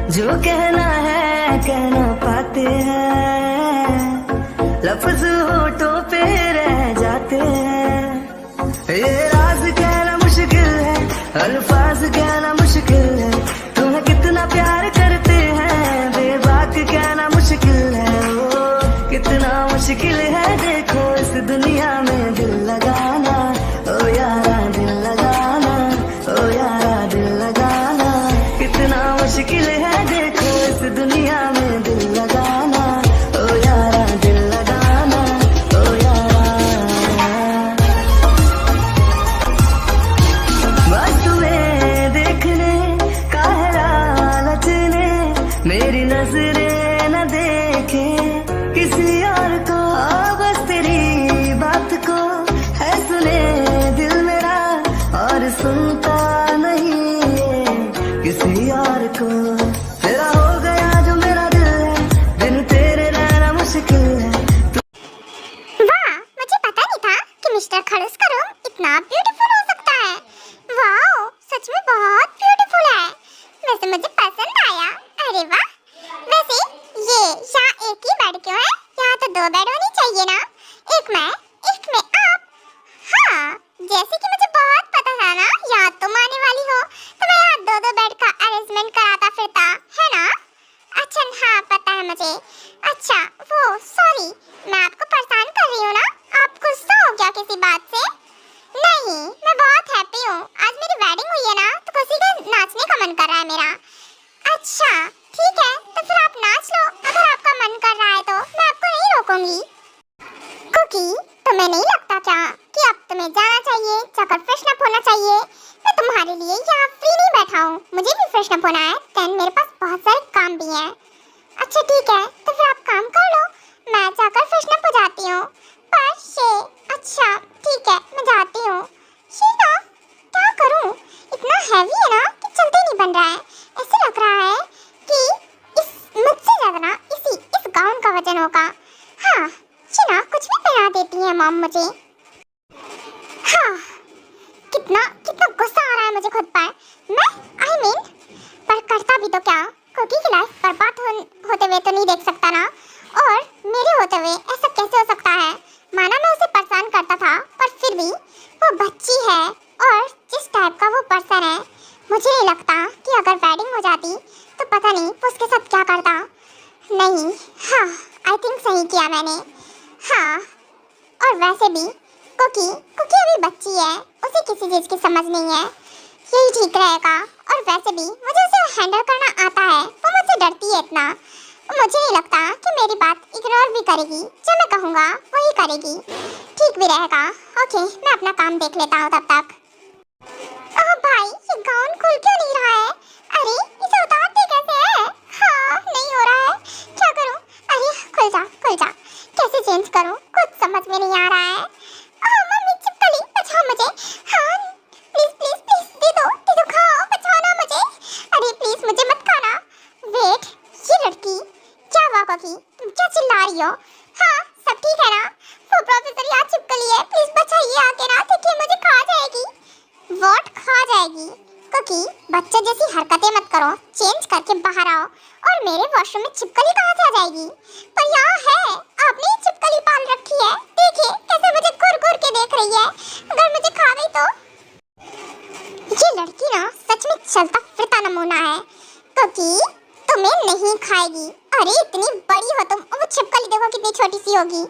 जो कहना है कह ना पाते हैं, लफ्ज होठों पे रह जाते हैं। ये राज कहना मुश्किल है, अल्फाज कहना मुश्किल है, तुम्हें कितना प्यार करते हैं बेबाक कहना मुश्किल है। ओ कितना मुश्किल है देखो इस दुनिया में दिल लगाना, ओ यारा दिल लगाना, ओ यारा दिल लगाना। कितना मुश्किल है देखो इस दुनिया में दिल लगाना, ओ यारा दिल लगाना, ओ यारा। बस तुम्हें देखने का है लालच ने, मेरी नजरें न देखे किसी और को। बस तेरी बात को है सुने दिल मेरा, और सुनता नहीं है किसी और को। तेरा हो गया जो मेरा दिल है, बिन तेरे रहना मुश्किल है। वाह, मुझे पता नहीं था कि मिस्टर खड़ूस का रूम इतना ब्यूटीफुल हो सकता है। वाह, सच में बहुत ब्यूटीफुल है। वैसे मुझे पसंद आया। अरे वाह, वैसे ये यहाँ एक ही बेड क्यों है? यहाँ तो 2 बेड होनी चाहिए ना, एक मैं एक में आप। हाँ, जैसे कि मुझे बहुत पता था ना यहाँ तुम आने वाली हो, तो मैं यहाँ 2 बेड का अरेंजमेंट कराता फिरता, है ना? अच्छा हाँ, पता है मुझे। अच्छा वो सॉरी, मैं आपको परेशान कर रही हूँ ना? आप गुस्सा हो गया किसी बात से? नहीं, मैं बहुत हैप्पी हूँ। आज मेरी वेडिंग हुई है ना, तो खुशी का नाचने का मन कर रहा है मेरा। अच्छा ठीक है, तो फिर आप नाच लो। अगर आपका मन कर रहा है तो मैं आपको नहीं रोकूंगी। कुकी, तुम्हें नहीं लगता क्या कि अब तुम्हें जाना चाहिए, जाकर फ्रेशन अप होना चाहिए? मैं तुम्हारे लिए यहाँ फ्री नहीं बैठा हूँ, मुझे भी फ्रेशन अप होना है। देन मेरे पास बहुत सारे काम भी हैं। अच्छा ठीक है, तो फिर आप काम कर लो, मैं जाकर फ्रेशन अप हो जाती हूँ। पर ये अच्छा ठीक है, मैं जाती हूँ। शीना, क्या करूँ? इतना हैवी है ना कि चलते नहीं बन रहा है। ऐसे लग रहा है कि इस मुझसे ज्यादा ना इस गाउन का वजन होगा। हाँ, शीना कुछ भी पहना देती है मॉम मुझे। हाँ, कितना कितना गुस्सा आ रहा है मुझे खुद पर। मैं पर करता भी तो क्या? कुकी की लाइफ बर्बाद होते हुए तो नहीं देख सकता ना, और मेरे होते हुए ऐसा कैसे हो सकता है? माना मैं उसे परेशान करता था, पर फिर भी वो बच्ची है, और जिस टाइप का वो पर्सन है, मुझे नहीं लगता कि अगर वेडिंग हो जाती तो पता नहीं वो उसके साथ क्या करता। नहीं, हाँ आई थिंक सही किया मैंने। हाँ, और वैसे भी कुकी अभी बच्ची है, उसे किसी चीज़ की समझ नहीं है, यही ठीक रहेगा। और वैसे भी मुझे उसे हैंडल करना आता है, वो मुझसे डरती है इतना। मुझे नहीं लगता कि मेरी बात इग्नोर भी करेगी, जो मैं कहूँगा वही करेगी। ठीक भी रहेगा। ओके, मैं अपना काम देख लेता हूँ तब तक। ओह भाई, ये गाउन खुल क्यों नहीं रहा है? अरे इसे उतारते कैसे है? हाँ, नहीं हो रहा है, क्या करूँ? अरे खुल जा, कैसे चेंज करूँ? कुछ समझ में नहीं आ रहा है। मम्मी चिपकली, बचाओ मुझे। हाँ प्लीज दे दो खाओ, बचाओ ना मुझे। अरे प्लीज मुझे मत खाना। वेट, ये लड़की क्या हुआ? कुकी तुम क्या चिल्ला रही हो? हाँ सब ठीक है ना? वो प्रोफेसर यहाँ चिपकली है, प्लीज बचाइए आके ना, देखिए मुझे खा जाएगी। व्हाट खा जाएगी? कुकी बच्चे जैसी हरकतें मत करो, चेंज करके बाहर आओ। और मेरे वॉशरूम में छिपकली कहाँ से आ जाएगी? पर यहाँ है, आपने ही छिपकली पाल रखी है। देखिए कैसे मुझे घूर के देख रही है, अगर मुझे खा गई तो। ये लड़की ना सच में चलता फिरता नमूना है। कुकी तुम्हें नहीं खाएगी। अरे इतनी बड़ी हो तुम, और वो छिपकली देखो कितनी छोटी सी होगी।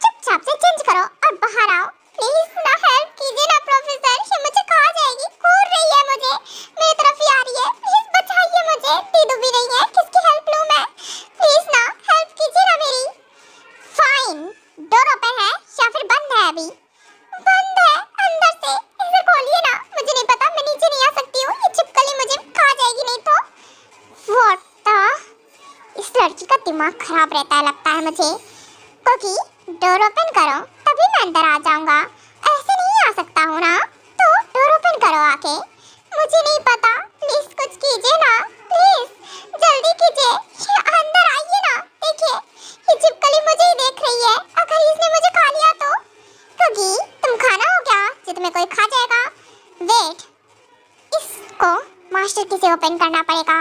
चुपचाप से चेंज करो और बाहर आओ प्लीज। ना हेल्प कीजिए ना प्रोफेसर, ये मुझे खा जाएगी, घूर रही है मुझे, मेरी तरफ ही आ रही है। प्लीज बचाइए मुझे, दीदू भी नहीं है, किसकी हेल्प लूं मैं? प्लीज ना हेल्प कीजिए ना मेरी। फाइन, डोर ओपन है या फिर बंद है? अभी बंद है, अंदर से इसे खोलिए ना। मुझे नहीं पता, मैं नीचे नहीं आ सकती हूँ, ये छिपकली मुझे खा जाएगी नहीं तो। व्हाट द, इस लड़की का दिमाग खराब रहता है लगता है मुझे। कुकी डोर ओपन करो, तभी मैं अंदर आ जाऊंगा। ऐसे नहीं आ सकता हूँ ना, तो डोर ओपन करो आके। मुझे नहीं पता, प्लीज कुछ कीजिए ना, प्लीज जल्दी कीजिए। ये अंदर आइए ना, देखिए ये छिपकली मुझे ही देख रही है, अगर इसने मुझे खा लिया तो। कुकी तुम खाना हो क्या जो तुम्हें कोई खा जाएगा? वेट, इसको मास्टर की से ओपन करना पड़ेगा।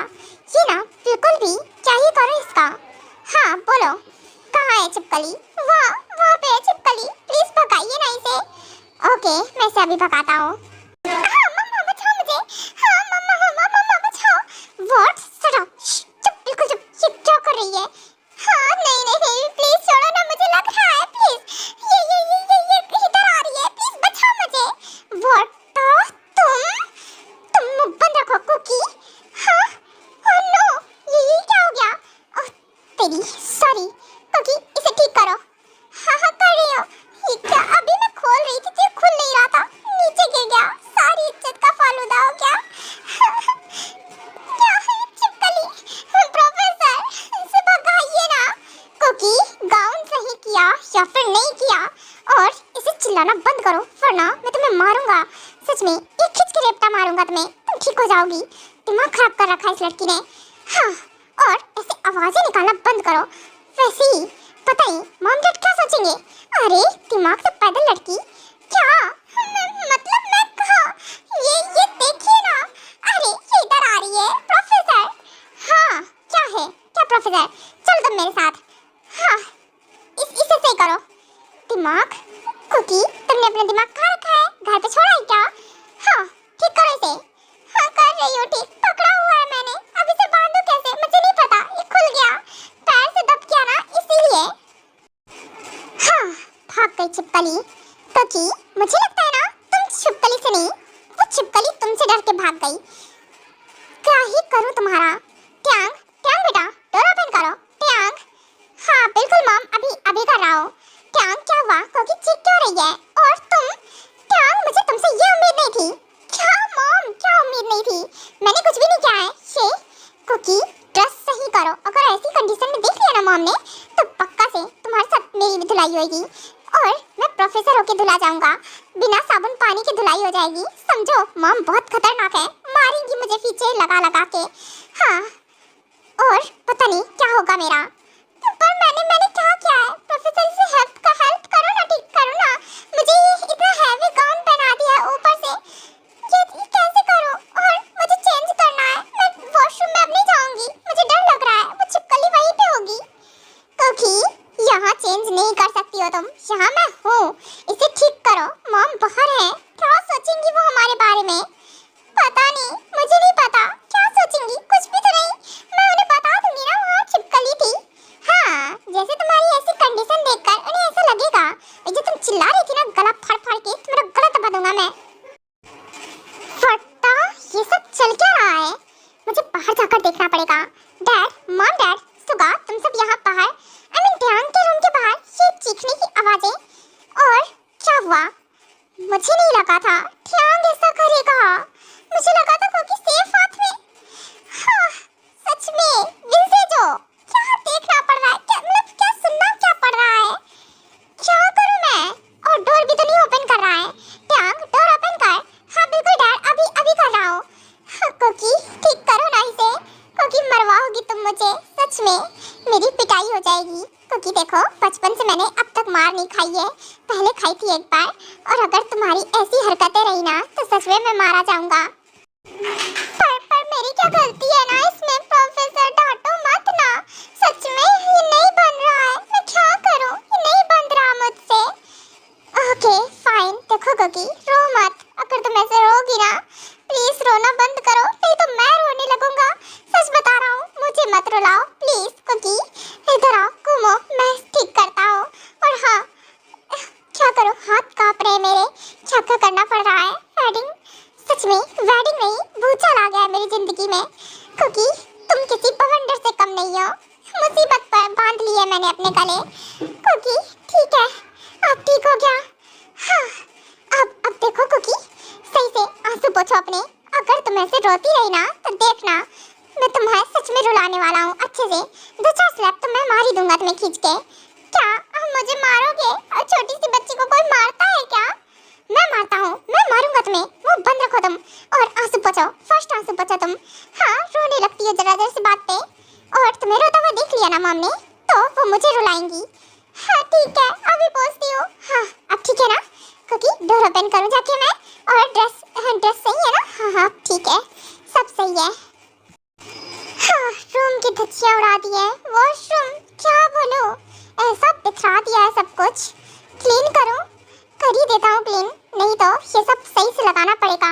ये ना छिपकली, वाह वहाँ पे है छिपकली, प्लीज भगाइए ना इसे। ओके मैं इसे अभी भगाता हूँ। हाँ मम्मा बचाओ मुझे, हाँ मम्मा मम्मा मम्मा बचाओ। व्हाट सड़ो, चुप बिल्कुल चुप, ये क्या कर रही है? हाँ नहीं नहीं नहीं प्लीज छोड़ो ना, मुझे लग रहा है प्लीज, ये इधर आ रही है, प्लीज बचाओ मुझे। व्हाट तुम मुंह बंद रखो कुकी। हाँ ओह नो ये क्या हो गया? ओह तेरी सॉरी कुकी, इसे ठीक करो। हाँ हाँ कर रही हूँ। ये क्या, अभी मैं खोल रही थी तो ये खुल नहीं रहा था, नीचे गिर गया, सारी इज्जत का फालूदा हो गया। क्या है छिपकली? प्रोफेसर इसे भगाइए ना। कुकी गाउन सही किया या फिर नहीं किया, और इसे चिल्लाना बंद करो वरना मैं तुम्हें मारूंगा। सच में एक खिंच के रेपटा मारूंगा तुम्हें, तुम ठीक हो जाओगी। दिमाग खराब कर रखा है इस लड़की ने। हाँ और ऐसे आवाजें निकालना बंद करो। वैसे ही पता ही मॉम डैड क्या सोचेंगे। अरे दिमाग तो पैदल लड़की, क्या मतलब मैं कहाँ? ये देखिए ना, अरे ये इधर आ रही है प्रोफेसर। हाँ क्या है, क्या प्रोफेसर, चलो तुम मेरे साथ। हाँ इसे सही करो। दिमाग कुकी तुमने अपना दिमाग कहाँ रखा है, घर पे छोड़ा है क्या? हाँ ठीक करो इसे। हाँ कर रही हूँ ठीक, पकड़ा हुआ है मैंने, अब इसे बांधू कैसे मुझे नहीं पता, ये खुल गया, पैर से दब गया ना इसीलिए। हाँ भाग गई छिपकली। कुकी मुझे लगता है ना तुम छिपकली से नहीं, वो छिपकली तुमसे डर के भाग गई। क्या ही करूँ तुम्हारा? ट्यांग ट्यांग बेटा डोर ओपन करो ट्यांग। हाँ बिल्कुल मॉम, अभी कर रहा हूँ। ट्यांग क्या हुआ, कुकी चीख क्यों रही है? और तुम ट्यांग, मुझे तुमसे ये उम्मीद नहीं थी। क्या मॉम, क्या उम्मीद नहीं थी? मैंने कुछ भी नहीं किया है। ये कुकी ड्रेस सही करो, अगर ऐसी कंडीशन में देख लिया ना मॉम ने तो पक्का से तुम्हारे साथ मेरी भी धुलाई होगी, और मैं प्रोफेसर होके धुला जाऊंगा, बिना साबुन पानी के धुलाई हो जाएगी। समझो मॉम बहुत खतरनाक है, मारेंगी मुझे पीछे लगा लगा के। हाँ और पता नहीं क्या होगा मेरा, पर मैंने क्या किया है? प्रोफेसर से हेल्प करो ना, ठीक करो ना। मुझे इतना हैवी गाउन पहना दिया है ऊपर से, ये कैसे करूं? और मुझे चेंज करना है, मैं वॉशरूम में अब नहीं जाऊंगी, मुझे डर लग रहा है, वो छिपकली वहीं पे होगी। क्योंकि यहाँ चेंज नहीं कर सकती हो तुम, यहाँ मैं हूँ, इसे ठीक करो। मॉम बाहर है, क्या सोचेंगी वो हमारे बारे में? पता नहीं, मुझे नहीं पता क्या सोचेंगी, कुछ भी तो नहीं, मैं उन्हें बता दूंगी ना वहाँ छिपकली थी। हाँ जैसे तुम्हारी ऐसी कंडीशन देखकर उन्हें ऐसा लगेगा, जो तुम चिल्ला रही थी ना, गला फाड़ फाड़ के तुम्हारा गला दबा दूंगा मैं। फटा ये सब चल क्या रहा है? मुझे बाहर जाकर देखना पड़ेगा। डैड मॉम डैड सुगा तुम सब यहाँ बाहर, आई मीन ध्यान के रूम के बाहर, ये चीखने की आवाजें। और क्या हुआ? मुझे नहीं लगा था ध्यान ऐसा करेगा, मुझे लगा था क्योंकि सेफ हाथ में। हाँ सच में विंसेजो क्या देखना पड़ रहा है, क्या मतलब क्या सुनना क्या पड़ रहा है? क्या करूं मैं? और डोर भी तो नहीं ओपन कर रहा है। ट्यांग डोर ओपन कर। हाँ बिल्कुल डैड, अभी कर रहा हूँ। हाँ, कुकी ठीक करो ना इसे, कुकी मरवाओगी तुम मुझे, सच में मेरी पिटाई हो जाएगी। क्योंकि देखो बचपन से मैंने अब तक मार नहीं खाई है, पहले खाई थी एक बार, और अगर तुम्हारी ऐसी हरकतें रही ना तो सच में मैं मारा जाऊंगा। पर मेरी क्या गलती है ना इसमें? प्रोफेसर डांटो मत ना, सच में ये नहीं बन रहा है, मैं क्या करूं, ये नहीं बन रहा मुझसे। ओके फाइन, देखो कुकी रो मत, अगर तुम ऐसे रोगी ना, प्लीज रोना बंद करो, नहीं तो मैं रोने लगूंगा, सच बता रहा हूँ, मुझे मत रुलाओ प्लीज। कुकी इधर आओ, घूमो, मैं ठीक करता हूँ। और हाँ क्या करूँ, हाथ कांप रहे मेरे, क्या करना पड़ रहा है। वेडिंग, सच में वेडिंग नहीं, भूचाल आ गया है मेरी जिंदगी में। क्योंकि तुम किसी बवंडर से कम नहीं हो, मुसीबत पर बांध ली है मैंने अपने गले। क्योंकि ठीक है अब ठीक हो गया। हाँ अब देखो कुकी सही से आंसू पोंछो अपने, अगर तुम ऐसे रोती रही ना तो देखना मैं तुम्हें सच में रुलाने वाला हूँ अच्छे से। 2-4 स्लैप तो मैं मार ही दूंगा तुम्हें खींच के। क्या अब मुझे मारोगे? और छोटी सी बच्ची को कोई मारता है क्या? मैं मारता हूँ, मैं मारूंगा तुम्हें, वो बंद रखो तुम, और आंसू पोंछो, फर्स्ट आंसू पोंछो तुम। हाँ रोने लगती हो जरा जरा सी बात पे, और तुम्हें रोता हुआ देख लिया ना मॉम ने तो वो मुझे रुलाएंगी। हाँ ठीक है अभी पोंछती हूँ। हाँ अब ठीक है ना, क्योंकि डोर ओपन करूँ जाके मैं, और ड्रेस सही है ना? हाँ ठीक है, सब सही है। हाँ रूम की धज्जियाँ उड़ा दी है, वॉशरूम क्या बोलो, ऐसा बिख पथरा दिया है सब कुछ। क्लीन करूं? कर ही देता हूँ क्लीन, नहीं तो ये सब सही से लगाना पड़ेगा,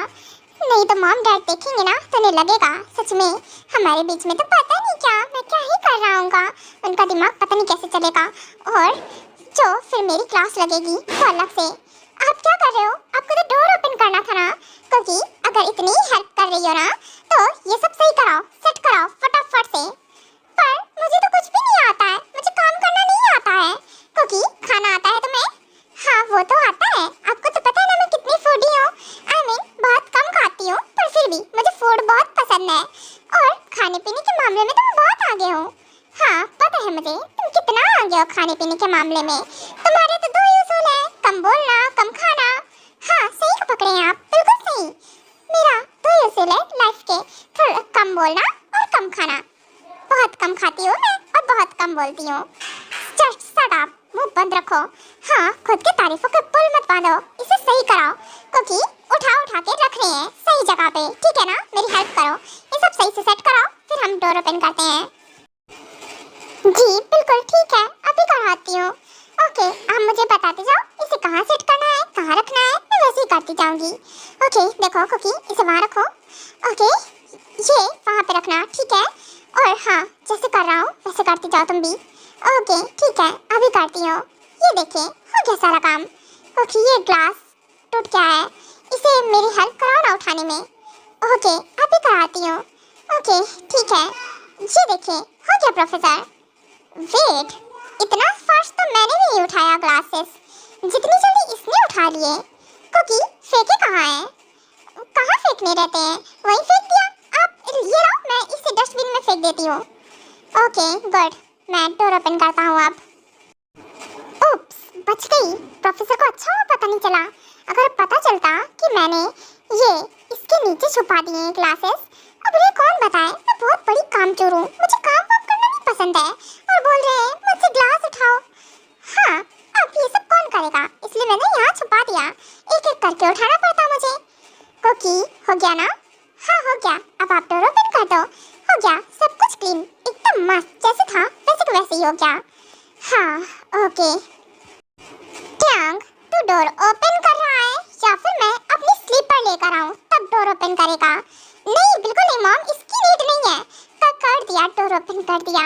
नहीं तो मॉम डैड देखेंगे ना तो उन्हें लगेगा सच में हमारे बीच में तो पता नहीं क्या मैं क्या ही कर रहा हूँगा। उनका दिमाग पता नहीं कैसे चलेगा, और जो फिर मेरी क्लास लगेगी वो अलग से। आप क्या कर रहे हो? आपको तो डोर ओपन करना था ना, क्योंकि अगर इतनी हेल्प कर रही हो ना तो ये सब सही कराओ, सेट कराओ फटाफट से। पर मुझे तो कुछ भी नहीं आता है, मुझे काम करना नहीं आता है। क्योंकि खाना आता है तुम्हें? हाँ वो तो आता है, आपको तो पता है ना मैं कितनी फूडी हूँ। I mean, बहुत कम खाती हूँ पर फिर भी मुझे फूड बहुत पसंद है, और खाने पीने के मामले में तो मैं बहुत आगे हूँ। हाँ पता है मुझे तुम कितना आगे हो खाने पीने के मामले में। तुम्हारे तो दो ही उसूल है, कम बोलना कम खाना। हाँ सही पकड़े हैं आप, बिल्कुल सही। मेरा दो ही उसूल है लाइफ के, थोड़ा कम बोलना और कम खाना। बहुत कम खाती हूँ मैं और बहुत कम बोलती हूँ। जस्ट शट अप, मुंह बंद रखो। हाँ खुद की तारीफों के पुल मत बांधो, इसे सही कराओ, क्योंकि उठा उठा के रख रहे हैं सही जगह पे, ठीक है ना? मेरी हेल्प करो, ये सब सही से सेट कराओ, फिर हम डोर ओपन करते हैं। जी बिल्कुल ठीक है, अभी कराती हूँ। ओके आप मुझे बताते जाओ इसे कहाँ सेट करना है, कहाँ रखना है, मैं वैसे ही करती जाऊँगी। ओके देखो कुकी, इसे वहाँ रखो। ओके ये वहाँ पे रखना, ठीक है? और हाँ जैसे कर रहा हूँ वैसे करती जाओ तुम भी। ओके ठीक है अभी करती हूँ। ये देखिए हो गया सारा काम। ओके ये ग्लास टूट गया है, इसे मेरी हेल्प कराओ ना उठाने में। ओके अभी कराती हूँ। ओके ठीक है, ये देखिए हो गया प्रोफेसर। वेट, इतना फास्ट तो मैंने भी नहीं उठाया ग्लासेस, जितनी जल्दी इसने उठा लिए। क्योंकि फेंके कहाँ हैं? कहाँ फेंकने रहते हैं? वहीं फेंक दिया। आप ये लो, मैं इसे डस्टबिन में फेंक देती हूँ। ओके गुड, मैं डोर ओपन करता हूँ अब। उप्स, बच गई। प्रोफेसर को अच्छा हुआ पता नहीं चला, अगर पता चलता कि मैंने ये इसके नीचे छुपा दिए हैं ग्लासेस, अब उन्हें कौन बताए मैं बहुत बड़ी कामचोर हूँ, मुझे काम वाम करना नहीं पसंद है, और बोल रहे हैं मुझसे ग्लास उठाओ। हाँ अब ये सब कौन करेगा, इसलिए मैंने यहाँ छुपा दिया, एक एक करके उठाना पड़ता मुझे। क्योंकि हो गया ना? हाँ हो गया, अब आप डोर ओपन कर दो। हो गया सब कुछ क्लीन, एकदम मस्त, जैसे था वैसे का वैसे ही हो गया। हाँ ओके। ट्यांग तू डोर ओपन कर रहा है या फिर मैं अपनी स्लीपर लेकर आऊँ तब डोर ओपन करेगा? नहीं बिल्कुल नहीं मॉम, इसकी नीड नहीं है। कर दिया, डोर ओपन कर दिया।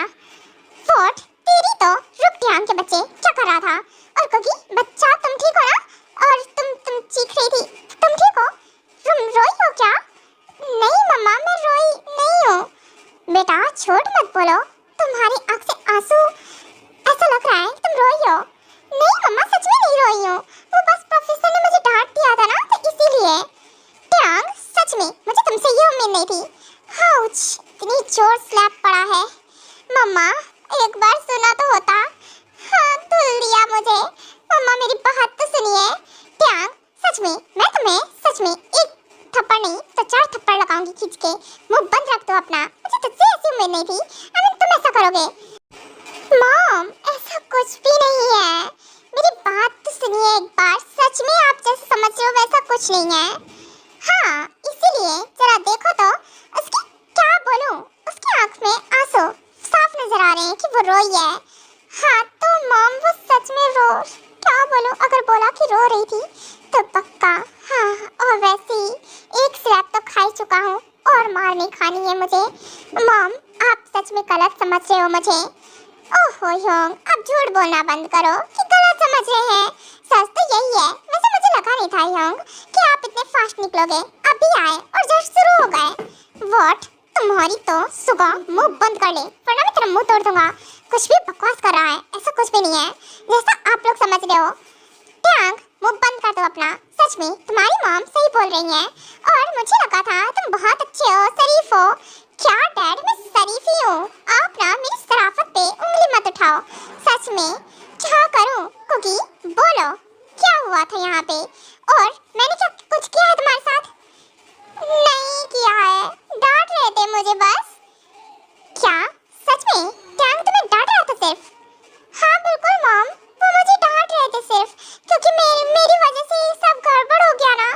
व्हाट, तेरी तो। रुक ट्यांग के बच्चे, क्या कर रहा था? और क्योंकि बच्चा तुम ठीक हो ना? और तुम चीख रही थी, तुम ठीक हो? तुम रोई हो क्या? नहीं मम्मा मैं रोई नहीं हूँ। बेटा झूठ मत बोलो, तुम्हारी आँख से आंसू, ऐसा लग रहा है तुम रोई हो। नहीं मम्मा सच में नहीं रोई हूँ, वो बस प्रोफेसर ने मुझे डांट दिया था ना तो इसीलिए। ट्यांग सच में मुझे तुमसे ये उम्मीद नहीं थी। हाउच, इतनी जोर स्लैप पड़ा है। मम्मा एक बार सुना तो होता। हाँ धुल दिया मुझे। मम्मा मेरी बात तो सुनिए। ट्यांग सच में मैं तुम्हें सच में एक थप्पड़ नहीं तो 4 थप्पड़ लगाऊंगी खींच के। मुंह बंद रख दो अपना, मुझे तुझसे ऐसी उम्मीद नहीं थी। तुम ऐसा करोगे? मॉम ऐसा कुछ भी नहीं है, मेरी बात तो सुनिए एक बार। सच में आप जैसे समझ रहे हो वैसा कुछ नहीं है। हाँ इसीलिए जरा देखो तो उसकी, क्या बोलूं, उसकी आंख में आंसू साफ नजर आ रहे हैं कि वो रोई है। हाँ तो मॉम वो सच में क्या बोलूं, अगर बोला कि रो रही थी तो पक्का। हाँ और वैसे ही एक स्लैप तो खा ही चुका हूँ और मार नहीं खानी है मुझे। मॉम आप सच में गलत समझ रहे हो मुझे। ओहो योंग, अब झूठ बोलना बंद करो कि गलत समझ रहे हैं। सच तो यही है। वैसे मुझे लगा नहीं था योंग कि आप इतने फास्ट निकलोगे, अभी आए और जस्ट शुरू हो गए। व्हाट, तुम्हारी तो सुगा मुंह बंद कर ले वरना मैं तेरा मुंह तोड़ दूंगा। कुछ भी बकवास कर रहा है, ऐसा कुछ भी नहीं है जैसा आप लोग समझ रहे हो। ट्यांग मुंह बंद कर दो अपना। सच में तुम्हारी मॉम सही बोल रही है, और मुझे लगा था तुम बहुत अच्छे हो, शरीफ हो। क्या डैड मैं शरीफ ही हूँ? आप ना मेरी शराफत पे उंगली मत उठाओ। सच में क्या करूँ? कुकी बोलो क्या हुआ था यहाँ पे, और मैंने क्या कुछ किया है तुम्हारे साथ? नहीं किया है, डांट रहे थे मुझे बस। क्या सच में? ट्यांग तुम्हें डांट रहा था सिर्फ? हाँ बिल्कुल मॉम, वो मुझे डांट रहे थे सिर्फ क्योंकि मेरी वजह से सब गड़बड़ हो गया ना,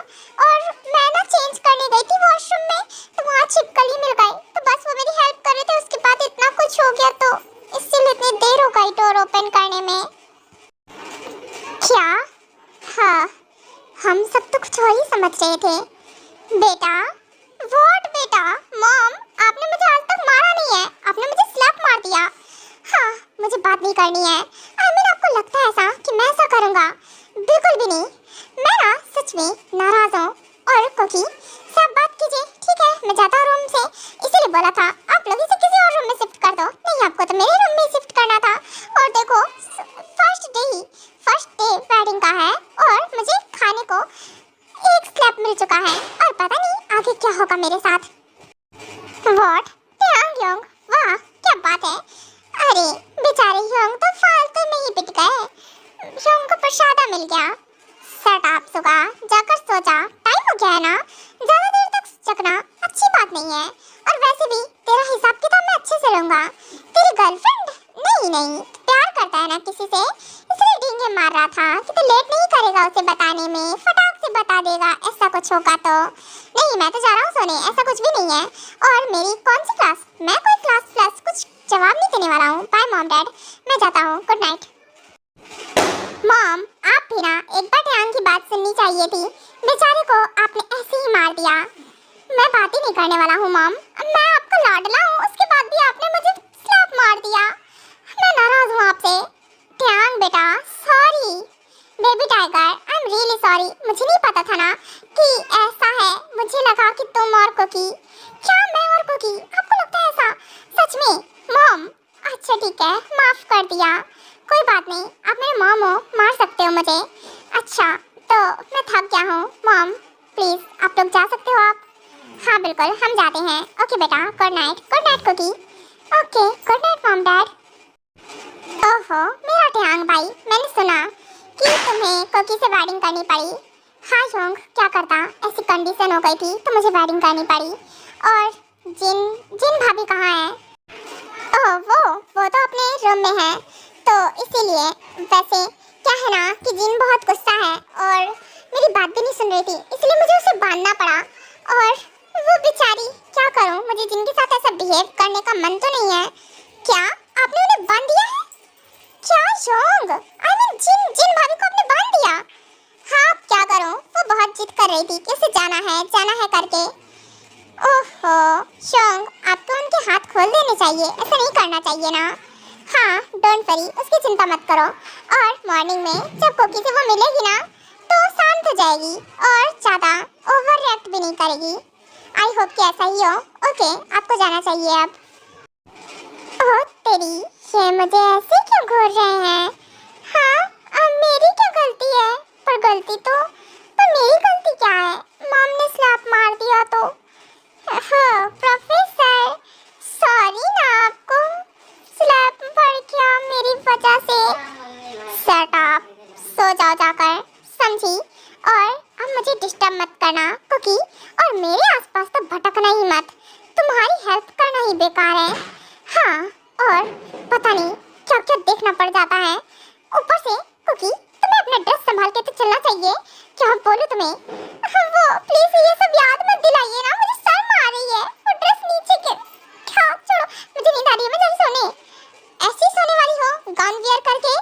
और मैं ना चेंज करने गई थी वॉशरूम में तो वहाँ छिपकली मिल गई, तो बस वो मेरी हेल्प कर रहे थे। उसके बाद इतना कुछ हो गया तो इसलिए इतनी देर हो गई डोर ओपन करने में। सॉरी समझ रहे थे। बेटा, व्हाट बेटा? मॉम, आपने मुझे आज तक मारा नहीं है, आपने मुझे स्लैप मार दिया। हाँ, मुझे बात नहीं करनी है। आई मीन, आपको लगता है ऐसा कि मैं ऐसा करूँगा? बिल्कुल भी नहीं। मैं ना सच में नाराज हूँ। और कोकी से आप बात कीजिए, ठीक है? मैं जाता हूँ रूम से, इसीलिए बोला था आप लोग इसे किसी और रूम में शिफ्ट कर दो। नहीं, आपको तो मेरे रूम में शिफ्ट करना था। और देखो, फर्स्ट डे वेडिंग का है और मुझे खाने को एक स्लैप मिल चुका है और पता नहीं आगे क्या होगा मेरे साथ। व्हाट? योंग, वाह क्या बात है। अरे बेचारे योंग तो फालतू में ही पिट गए। योंग को प्रसादा मिल गया। शट अप सुगा, जाकर सो जा, टाइम हो गया है ना। ज्यादा देर तक जगना अच्छी बात नहीं है। और वैसे भी तेरा हिसाब किताब मैं अच्छे से लूंगा। तेरी गर्लफ्रेंड नहीं प्यार करता है ना किसी से, इसलिए डींगे मार रहा था कि तू लेट नहीं करेगा उसे बताने में, फटाक से बता देगा ऐसा कुछ होगा तो। नहीं, मैं तो जा रहा हूँ सोने, ऐसा कुछ भी नहीं है। और मेरी कौन सी क्लास? मैं कोई क्लास प्लस कुछ जवाब नहीं देने वाला हूँ। बाय मॉम डैड, मैं जाता हूँ, गुड नाइट। मॉम, आप भी ना एक बार ध्यान की बात सुननी चाहिए थी। बेचारे को आपने ऐसे ही मार दिया। मैं बात ही नहीं करने वाला हूँ मॉम, मैं आपका लाडला हूँ, उसके बाद भी आपने मुझे स्लैप मार दिया। मैं नाराज हूँ आपसे। ध्यान बेटा, sorry baby tiger, I am really sorry. मुझे नहीं पता था ना कि ऐसा है। मुझे लगा कि तुम और कोकी। क्या मैं और कोकी? आपको लगता है ऐसा? सच में मॉम? अच्छा ठीक है, माफ कर दिया, कोई बात नहीं। आप मेरे मॉम हो, मार सकते हो मुझे। अच्छा तो मैं थक गया हूँ मॉम, प्लीज आप लोग जा सकते हो आप? हाँ बिल्कुल, हम जाते हैं। ओके बेटा, गुड नाइट कोकी। Okay, good night mom dad. ओहो मेरा ध्यान भाई, मैंने सुना कि तुम्हें कोकी से वेडिंग करनी पड़ी। हाँ योंग, क्या करता, ऐसी कंडीशन हो गई थी तो मुझे वेडिंग करनी पड़ी। और जिन भाभी कहाँ है? ओह वो तो अपने रूम में है, तो इसीलिए। वैसे क्या है ना कि जिन बहुत गुस्सा है और मेरी बात भी नहीं सुन रही थी, इसलिए मुझे उसे बांधना पड़ा। और वो बेचारी, क्या करूं, मुझे जिनके साथ ऐसा बिहेव करने का मन तो नहीं है। क्या आपने उन्हें बांध दिया है? क्या योंग? आई मीन जिन भाभी को आपने बांध दिया? हाँ, अब क्या करूं, वो बहुत जिद कर रही थी कि उसे जाना है करके। ओहो योंग, आपको उनके हाथ खोल देने चाहिए, ऐसा नहीं करना चाहिए ना। हाँ डोंट वरी, उसकी चिंता मत करो। और मॉर्निंग में जब कोकी से वो मिलेगी ना तो शांत हो जाएगी और ज़्यादा ओवर रिएक्ट भी नहीं करेगी। आई होप कि ऐसा ही हो। ओके, आपको जाना चाहिए अब। ओह तेरी, ये मुझे ऐसे क्यों घूर रहे हैं? हाँ, अब मेरी क्या गलती है? पर मेरी गलती क्या है? मॉम ने स्लैप मार दिया तो। हाँ प्रोफेसर, सॉरी ना, आपको स्लैप पड़ गया मेरी वजह से। शट अप, सो जाओ जाकर, समझी? और अब मुझे डिस्टर्ब मत करना क्योंकि और मेरे आसपास तो भटकना ही मत। तुम्हारी हेल्प करना ही बेकार है। हाँ, और पता नहीं क्या क्या देखना पड़ जाता है। ऊपर से क्योंकि तुम्हें अपना ड्रेस संभाल के तो चलना चाहिए। क्या बोलूं तुम्हें? वो प्लीज ये सब याद मत दिलाइए ना, मुझे शर्म आ रही है। वो ड्रेस नीचे गिर। क्या, छोड़ो, मुझे नींद आ रही है, मैं जल्दी सोने। ऐसे ही सोने वाली हो गाउन वियर करके?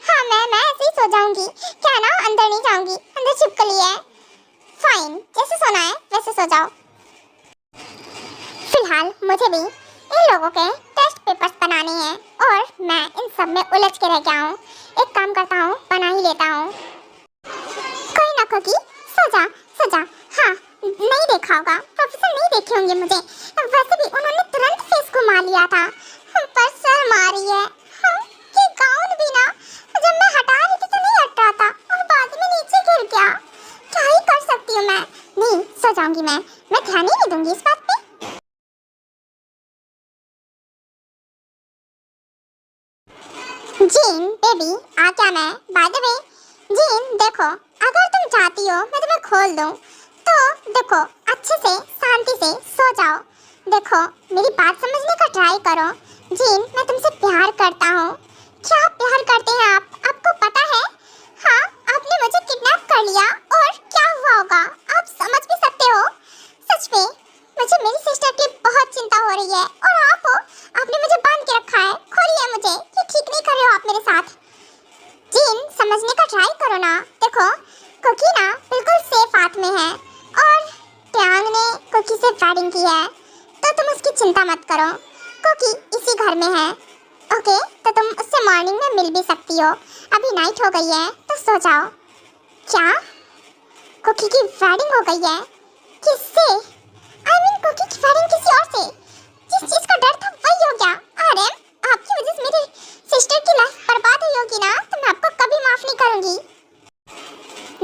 हाँ मैं ऐसे ही सो जाऊंगी। क्या ना, अंदर नहीं जाऊंगी, अंदर छिपकली है। फाइन, जैसे सोना है वैसे सो जाओ। फिलहाल मुझे भी इन लोगों के टेस्ट पेपर्स बनाने हैं और मैं इन सब में उलझ के रह गया हूँ। एक काम करता हूँ, बना ही लेता हूँ। कोई ना कोकी, सो जा। हाँ, नहीं देखा होगा, प्रोफेसर नहीं देखे होंगे मुझे। वैसे भी उन्होंने तुरंत फेस घुमा लिया था। पर शर्म आ रही है। ये गाउन भी ना, जब मैं हटा रही थी तो नहीं हट रहा था और बाद में नीचे गिर गया। क्या ही कर सकती हूँ मैं? नहीं, सो जाऊंगी मैं ध्यान ही नहीं दूंगी इस बात पे। जीन बेबी, आ क्या मैं? बाय द वे जीन, देखो अगर तुम चाहती हो मैं तुम्हें खोल दूं तो देखो, अच्छे से शांति से सो जाओ। देखो मेरी बात समझने का ट्राई करो। जीन, मैं तुमसे प्यार करता हूँ। क्या प्यार करते हैं आप? आपको पता है? हाँ, आपने मुझे किडनैप कर लिया और क्या हुआ होगा आप समझ भी सकते हो। सच में मुझे मेरी सिस्टर की बहुत चिंता हो रही है और आप हो, आपने मुझे बांध के रखा है। खोलिए मुझे, ये ठीक नहीं कर रहे हो आप मेरे साथ। जीन, समझने का ट्राई करो ना। देखो कोकी ना बिल्कुल सेफ हाथ साथ में है और ट्यांग ने कुकी से वेडिंग की है, तो तुम उसकी चिंता मत करो। कुकी इसी घर में है, ओके? तो तुम उससे मॉर्निंग में मिल भी सकती हो। अभी नाइट हो गई है तो सो जाओ। क्या? कुकी की वेडिंग हो गई है? किससे? कुकी की वेडिंग किसी और से? जिस चीज का डर था वही हो गया। अरे आपकी वजह से मेरी सिस्टर की लाइफ बर्बाद हुई होगी ना, तो मैं आपको कभी माफ नहीं करूंगी।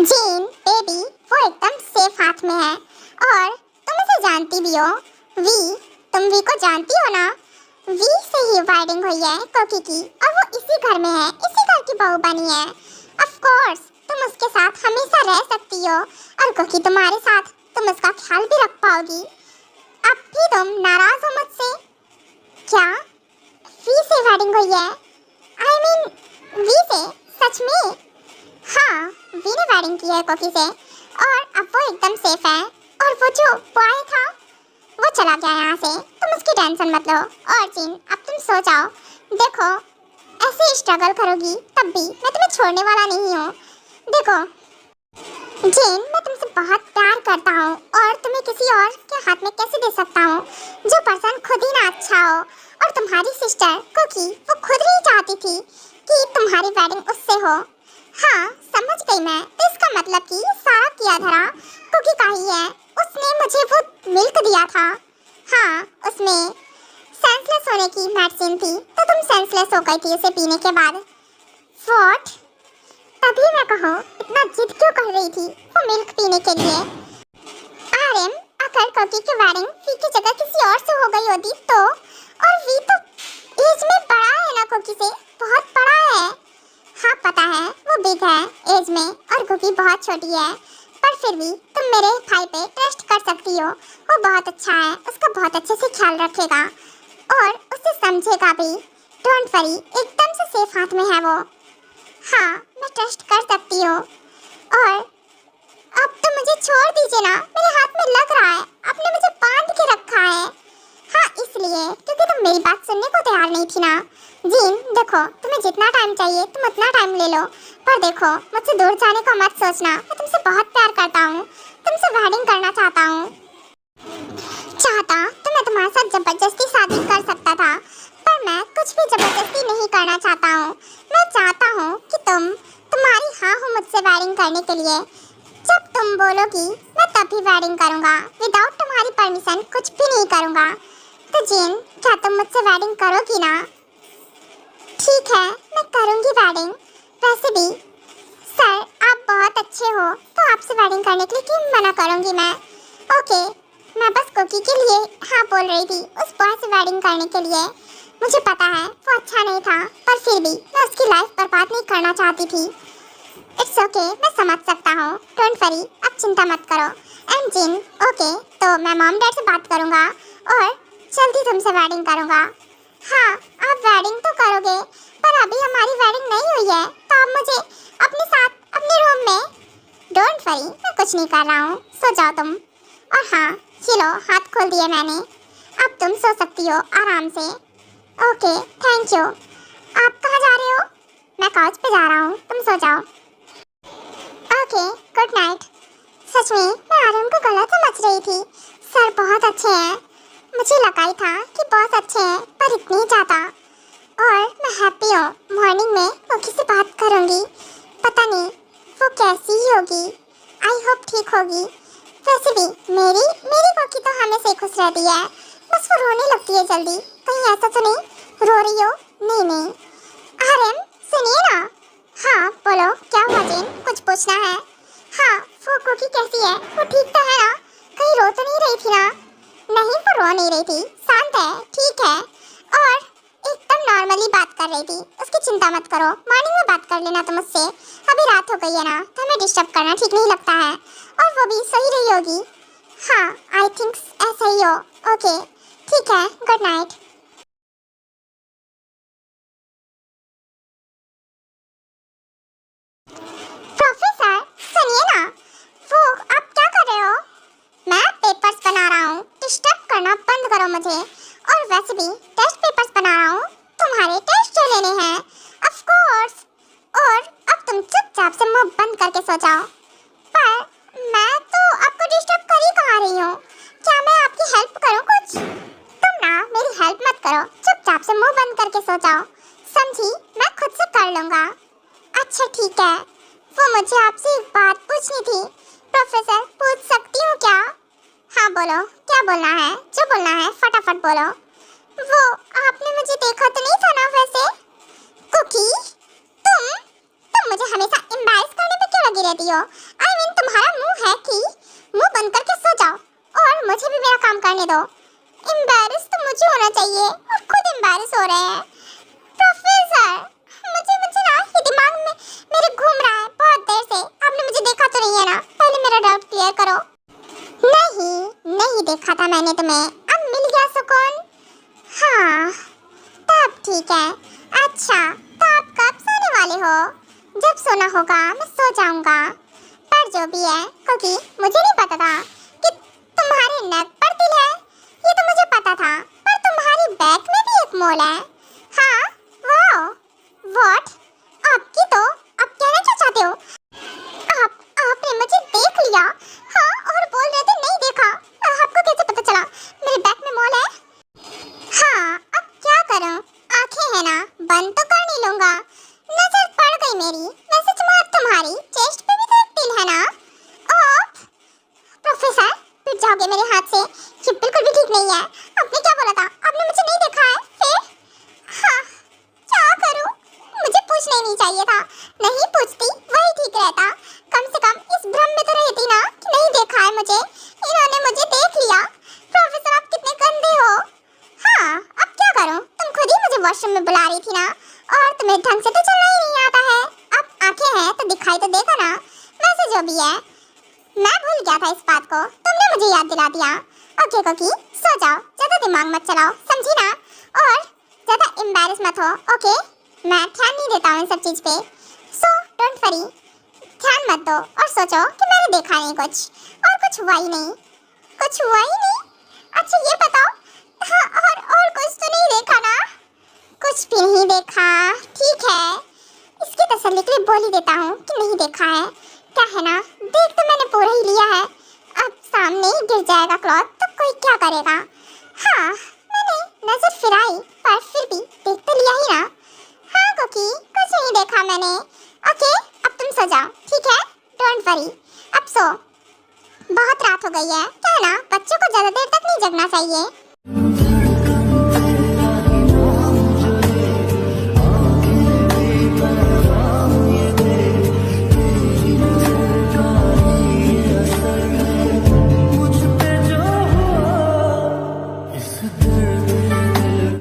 जीन बेबी वो एकदम सेफ हाथ में है और तुम उसे जानती भी हो। तुम वी को जानती हो ना? वी से ही वेडिंग हुई है कुकी की और वो इसी घर में है, इसी घर की बहू बनी है। ऑफ कोर्स तुम उसके साथ हमेशा रह सकती हो और कुकी तुम्हारे साथ, तुम उसका ख्याल भी रख पाओगी। अब भी तुम नाराज हो मुझसे? क्या वी से वेडिंग हुई है? वी से? सच में? हाँ, वी ने वेडिंग की है कुकी से और अब वो एकदम सेफ है। और वो जो बॉय था वो चला गया यहाँ से, तुम उसकी टेंशन मत लो। और जिन अब तुम सो जाओ। देखो ऐसे स्ट्रगल करोगी तब भी मैं तुम्हें छोड़ने वाला नहीं हूँ। देखो जिन, मैं तुमसे बहुत प्यार करता हूँ और तुम्हें किसी और के हाथ में कैसे दे सकता हूँ जो पर्सन खुद ही ना अच्छा हो। और तुम्हारी सिस्टर कुकी वो खुद ही चाहती थी कि तुम्हारी वेडिंग उससे हो। हाँ समझ गई मैं, तो इसका मतलब कि सारा किया धरा कुकी का ही है। उसने मुझे वो मिल्क दिया था। हाँ उसमें सेंसलेस होने की मेडिसिन थी, तो तुम सेंसलेस हो गई थी उसे पीने के बाद। व्हाट? तभी मैं कहूँ इतना जिद क्यों कर रही थी वो मिल्क पीने के लिए? आर्यन, अगर कुकी की वेडिंग वी की जगह किसी और से हो गई होती तो? और वी तो एज में बड़ा है ना कुकी से, बहुत बड़ा है। हाँ पता है वो बिग है एज में और कुकी बहुत छोटी है, पर फिर भी तुम मेरे भाई पे ट्रस्ट कर सकती हो। वो बहुत अच्छा है, उसका बहुत अच्छे से ख्याल रखेगा और उसे समझेगा भी। डोंट वरी, एकदम से सेफ हाथ में है वो। हाँ मैं ट्रस्ट कर सकती हूँ। और अब तो मुझे छोड़ दीजिए ना, मेरे हाथ में लग रहा है, आपने मुझे बांध के रखा है। हाँ इसलिए क्योंकि तुम मेरी बात सुनने को तैयार नहीं थी ना। जीन देखो, तुम्हें जितना टाइम चाहिए तुम उतना टाइम ले लो, पर देखो मुझसे दूर जाने का मत सोचना। मैं तुमसे बहुत प्यार करता हूँ, तुमसे वेडिंग करना चाहता हूँ। तो मैं तुम्हारे साथ जबरदस्ती शादी कर सकता था, पर मैं कुछ भी जबरदस्ती नहीं करना चाहता हूँ। मैं चाहता हूँ कि तुम्हारी हाँ हो मुझसे वेडिंग करने के लिए। जब तुम बोलोगी मैं तभी वेडिंग करूँगा, विदाउट तुम्हारी परमिशन कुछ भी नहीं करूँगा। तो जीन क्या तुम मुझसे वेडिंग करोगी ना? ठीक है मैं करूँगी वेडिंग। वैसे भी सर आप बहुत अच्छे हो, तो आपसे वेडिंग करने के लिए क्यों मना करूँगी मैं? ओके, मैं बस कुकी के लिए हाँ बोल रही थी, उस बॉय से वेडिंग करने के लिए। मुझे पता है वो अच्छा नहीं था, पर फिर भी मैं उसकी लाइफ बर्बाद नहीं करना चाहती थी। इट्स ओके, मैं समझ सकता हूँ। डोंट वरी, अब चिंता मत करो। एंड जिन ओके, तो मैं मॉम डैड से बात करूँगा और जल्दी तुमसे वेडिंग करूँगा। हाँ आप वेडिंग तो करोगे, पर अभी हमारी वेडिंग नहीं हुई है, तो आप मुझे अपने साथ अपने रूम में। डोंट वरी, मैं कुछ नहीं कर रहा हूँ, सो जाओ तुम। और हाँ चलो, हाथ खोल दिए मैंने, अब तुम सो सकती हो आराम से। Okay thank you. आप कहाँ जा रहे हो? मैं काउच पे जा रहा हूँ, तुम सो जाओ। Okay good night. सच में मैं आर्यन को गलत समझ रही थी। सर बहुत अच्छे हैं, मुझे लगा ही था कि बहुत अच्छे हैं, पर इतने ज़्यादा। और मैं हैप्पी हूँ, मॉर्निंग में कुकी से बात करूँगी। पता नहीं वो कैसी ही होगी, आई होप ठीक होगी। वैसे भी मेरी कुकी तो हमेशा ही खुश रहती है, बस वो रोने लगती है जल्दी। कहीं ऐसा तो नहीं रो रही हो? नहीं। आर्यन सुनिए ना। हाँ बोलो, क्या हुआ जीन, कुछ पूछना है? हाँ वो कुकी कैसी है, वो ठीक तो है ना? कहीं रो तो नहीं रही थी ना? नहीं वो रो नहीं रही थी, शांत है, ठीक है और एकदम नॉर्मली बात कर रही थी। उसकी चिंता मत करो, मॉर्निंग में बात कर लेना तुम मुझसे। अभी रात हो गई है ना, तो हमें डिस्टर्ब करना ठीक नहीं लगता है। और वो भी सही रही होगी। हाँ आई थिंक ऐसा ही हो। ओके ठीक है, गुड नाइट। प्रोफेसर सुनिए ना, वो आप क्या कर रहे हो? मैं पेपर्स बना रहा हूँ, डिस्टर्ब करना बंद करो मुझे। और वैसे भी टेस्ट पेपर्स बना रहा हूँ, तुम्हारे टेस्ट जो लेने हैं। Of course. और अब तुम चुपचाप से मुंह बंद करके सो जाओ। पर मैं तो रही हूँ। क्या मैं आपकी हेल्प करूँ कुछ? तुम ना मेरी हेल्प मत करो, चुपचाप से मुंह बंद करके सो जाओ, समझी? मैं खुद से कर लूँगा। अच्छा ठीक है, वो मुझे आपसे एक बात पूछनी थी। प्रोफेसर, पूछ सकती हूँ क्या? हाँ बोलो, क्या बोलना है? जो बोलना है फटाफट बोलो। वो आपने मुझे देखा तो नहीं था ना वैसे? कुकी, तुम मुझे हमेशा एम्बैरेस करने पे क्यों लगी रहती हो? I mean, तुम्हारा मुंह है कि मुंह बंद करके सो जाओ और मुझे भी मेरा काम करने दो। एम्बैरेस तो मुझे होना चाहिए और खुद एम्बैरेस हो रहे हैं। प्रोफेसर, मुझे ना ये दिमाग में मेरे घूम रहा है बहुत देर से। आपने मुझे देखा तो नहीं है ना? पहले मेरा डाउट क्लियर करो। नहीं देखा था मैंने तुम्हें। अब मिल गया सुकून? हाँ, तब ठीक है। अच्छा, तो आप कब सोने वाले हो? जब सोना होगा मैं सो जाऊंगा। पर जो भी है क्योंकि मुझे नहीं पता था कि तुम्हारे नेक पर तिल है। ये तो मुझे पता था, पर तुम्हारी बैक में भी एक मोल है। हाँ, वाओ, व्हाट? आपकी तो आप कहना क्या चाहते हो? आपने मुझे देख लिया, हाँ, और बोल रहे थे नहीं देखा। आपको कैसे पता चला मेरे बैक में मोल है? हाँ, अब क्या करूं? आंखें हैं ना, बंद तो कर नहीं लूंगा। नजर पड़ गई मेरी। वैसे तुम्हारी चेस्ट पे भी तो एक तिल है ना? ओह, प्रोफेसर, पिट जाओगे मेरे हाथ से। ये बिल्कुल भी ठीक नहीं है। आपने क्या बोला था? आपने मुझे नहीं देखा है फिर? हाँ, क्या करूं? मुझे पूछना ही नहीं चाहिए था। नहीं पूछती वही ठीक रहता। कम से कम इस भ्रम में तो रहती ना कि नहीं देखा है मुझे। इन्होंने मुझे देख लिया। प्रोफेसर, आप कितने गंदे हो। हाँ, अब क्या करूं? तुम खुद ही मुझे वॉशरूम में बुला रही थी ना, और तुम्हें ढंग से तो चलना ही नहीं आता है। अब आंखें हैं तो दिखाई तो देगा ना। वैसे जो भी है, मैं भूल गया था इस बात को, तुमने मुझे याद दिला दिया। ओके कुकी, सो जाओ, ज्यादा दिमाग मत चलाओ, समझी ना? और ज्यादा एम्बैरेस मत हो, ओके? मैं ध्यान नहीं देता हूँ इन सब चीज पे। सो डोंट वरी, ध्यान मत दो और सोचो कि मैंने देखा नहीं कुछ, और कुछ हुआ ही नहीं। कुछ हुआ ही नहीं? अच्छा ये बताओ, हाँ, और कुछ तो नहीं देखा ना? कुछ भी नहीं देखा, ठीक है। इसकी तसल्ली के लिए बोल ही देता हूँ कि नहीं देखा है। क्या है ना, देख तो मैंने पूरा ही लिया है। अब सामने ही गिर जाएगा क्लॉथ तो कोई क्या करेगा? हाँ, मैंने नजर फिराई पर फिर भी देख तो लिया ही ना। हाँ कुकी, कुछ नहीं देखा मैंने। ओके, अब तुम सो जाओ, ठीक है? डोंट वरी, अब सो। बहुत रात हो गई है, क्या है ना, बच्चों को ज्यादा देर तक नहीं जगना चाहिए।